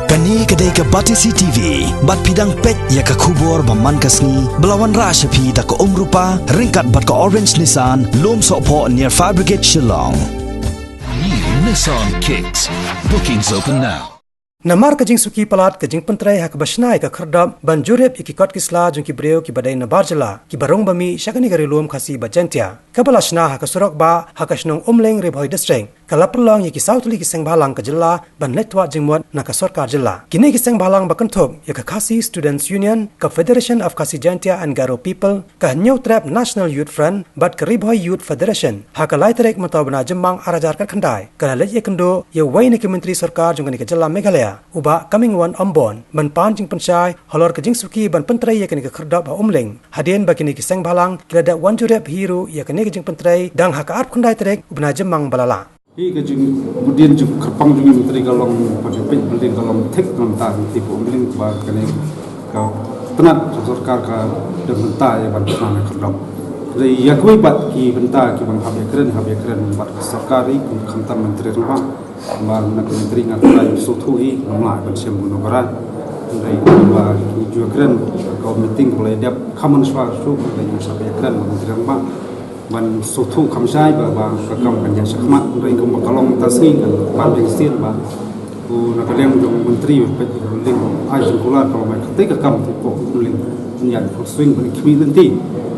Kani kedai ke Batisi TV, bat pidang pet ya ke kubur baman kasni, belawan rasyapi tak ke rupa, ringkat bat ke Orange Nissan, lom sokpo near Fire Brigade Shillong. New Nissan Kicks. Bookings open now. Namar kajing suki palat kajing pentrai hak basnai ka khardab ban jurep ikikot kisla jung ki breu ki badai na barjala ki barong bami syakani gari luam khasi bajantia kabalashna hak surok ba hakashnong umleng rebhoi district kalapalong yaki sautli ki seng balang ka jilla ban netwa jingmot na ka sarkar jilla kini ki seng balang bakanthop ya ka khasi students union ka federation of khasi jantia and garo people ka new trap national youth front bat ka rebhoi youth federation hak laitrek mataw bana jembang arajar ka khandai ka lej kendo ya wai ni ki menteri sarkar jung ni ka jilla meghalaya uba coming one ambon ban panjing penchai holor kajing suki ban pentrai yakni ka khardab ba umleng hadien bakini ki seng balang kilada wan jurep hero yakni kajing pentrai dang hak ap khandai trek ubna jembang balala hi kajing budin juk kerpang jungi menteri kalong pakai pej building kalong tek nanta tipu umleng ba kane ka tenat sarkar ka dan benta ya ban sana khardab jadi yakui bat ki benta ki bang habya keren bat sarkari kum khamtam menteri rumah mar nak menteri ngatai sothui namla ban siam gunogara dari ba juga keren kau meeting boleh dia common swar su dari sampai keren menteri rumah ban sothu khamsai ba kakam kan yang sakmat dari kum kalong tasing kan ban sir ba u nak lem jong menteri pe ling ai jengkular kalau mai ketika kam tipo ling niat swing ban kimi nanti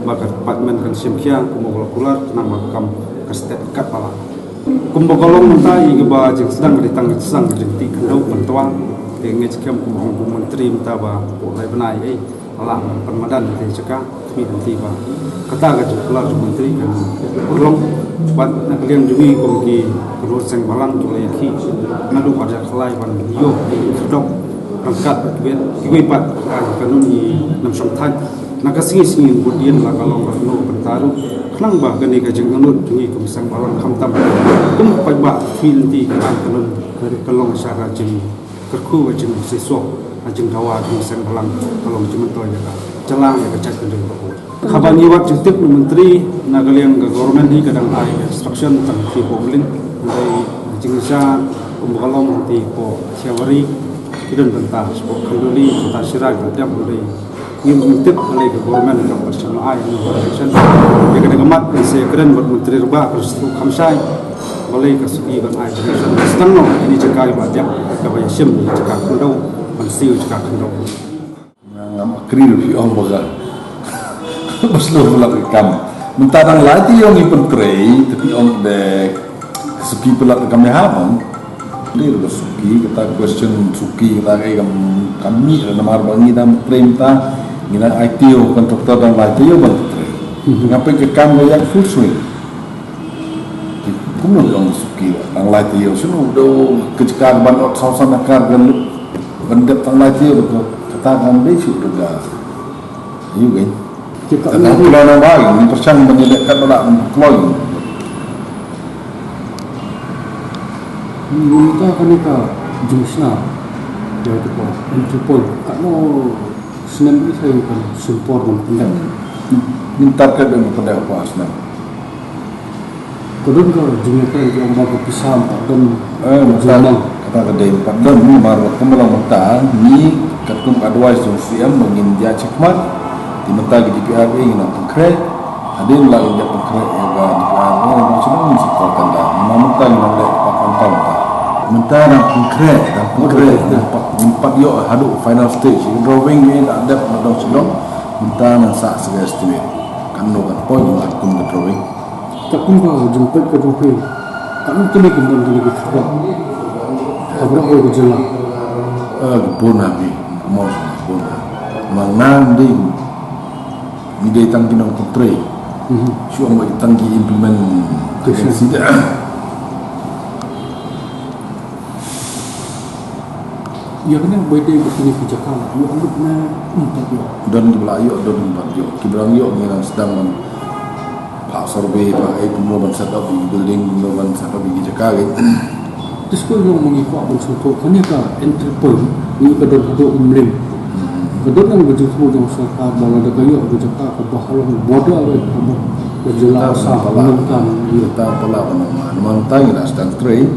maka departmen kan simkia kumokular nama kam kastet kat pala kumbokolong mentai geba jeng sedang ditang sang jenti kendau mentuang ngej kem kumong menteri mentaba oleh benai alam permadan di ceka mi nanti ba kata ga juklar menteri kan ulong ban nak liang jumi komki terus seng balang oleh ki nadu pada kelai ban yo kedok angkat kiwi pat kanun ni nam samthai nakasi singin budian la kalau no bertaruh kenang bah gani kajeng ngut jungi kumsang balang khamtam kum pai ba fil ti kan kanun kalong sara jeng kerku jeng siswa jeng dawa kumsang balang kalong jementoy ya celang ya kecak kendeng ko khabani wat jutip menteri nagaliang government ni kadang ai instruction tang fi publin dai jeng sa kalong ti ko siawari kidan bentah sport kanduli ta sirai tiap dai ngintip oleh government yang bersama ayah election yang kena gemat saya keren buat menteri rebah persetu khamsai boleh kasuki ban ayah election sedang no ini cekai baca kabaya sim cekak kendau mensiu cekak kendau ngam akrir fi on baga baslo mulak kam mentadang lati yang ipentrai tapi on de kasuki pelak kami habang dia suki kita question suki kita kami nama bangi dan perintah ngina ITO kontraktor dan ITO bantre ngapai ke kamu yang full swing kumu dong suki ang ITO sunu do kecekar ban ot sausan akar dan bandep tang ITO betul katakan besu juga you kan kita nak keluar baik ni persang menyedekkan balak keluar kita kan ka jungsna ya tu ko entupol kano senam ni saya kan support dan pendek minta ke dan pendek apa asna kodon ko jungkan yang bawa pisam dan masalah kata kedai padam ni baru kemelang mentah ni katum advice jong siam mengin dia cekmat di mentah di DPR ini nak konkret ada lah yang konkret yang DPR ni macam ni support dah mentah nak lek pakai tahun mentara konkret empat yo hadu final stage drawing ni ada madong sedong mentara nan sa sebagai estimate kan no kan point nak kum ke drawing takun ko jemput ke drawing kan tu ni kendon tu ni kita abra ko jela bona ni mau bona mangan di ni dai tang kinong kontre sio mo tanggi implement sida ya kena bede begini kejakan yo anggap na empat yo dan di belayo dan empat yo kibrang yo ni sedang man pak survey pak pemuluhan setup building pemuluhan setup di Jakarta terus ko yo mengikut contoh kan ka entrepreneur ni kadon hado umlim kadon nang begitu jong sarkar bala da kayo do Jakarta ko bahalong bodo ave ko jelas sa menentang kita pala man tang na stand train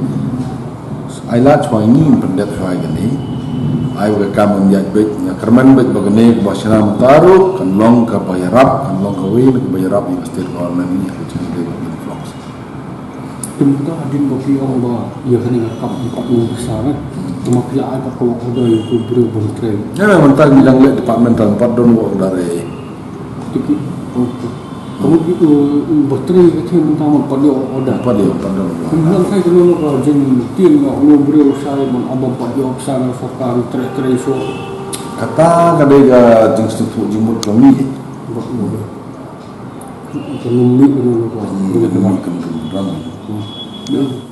Ailat chuang ni pendet chuai gani. Ai ga kam ya bet ya kerman bet bagane basna mutaru kan long ka bayarap kan long ka win ka bayarap ni state government ni aku cakap dia bagi vlogs. Tentang adin bagi orang bawa ia kena ngakap 40 besar kan. Cuma pila ada kalau ada itu beri bentreng. Ya mentang bilang le departmental 4 don work dari. Jadi kamu itu bentreng kecil tentang apa dia ada. Apa dia pandang. Kemudian saya kena nak jadi tim nak beri saya men abang pak dia sana fakar tre so. Kata kadega jeng struktur jemut kami. Kalau ni kena nak. Ini kan ramai.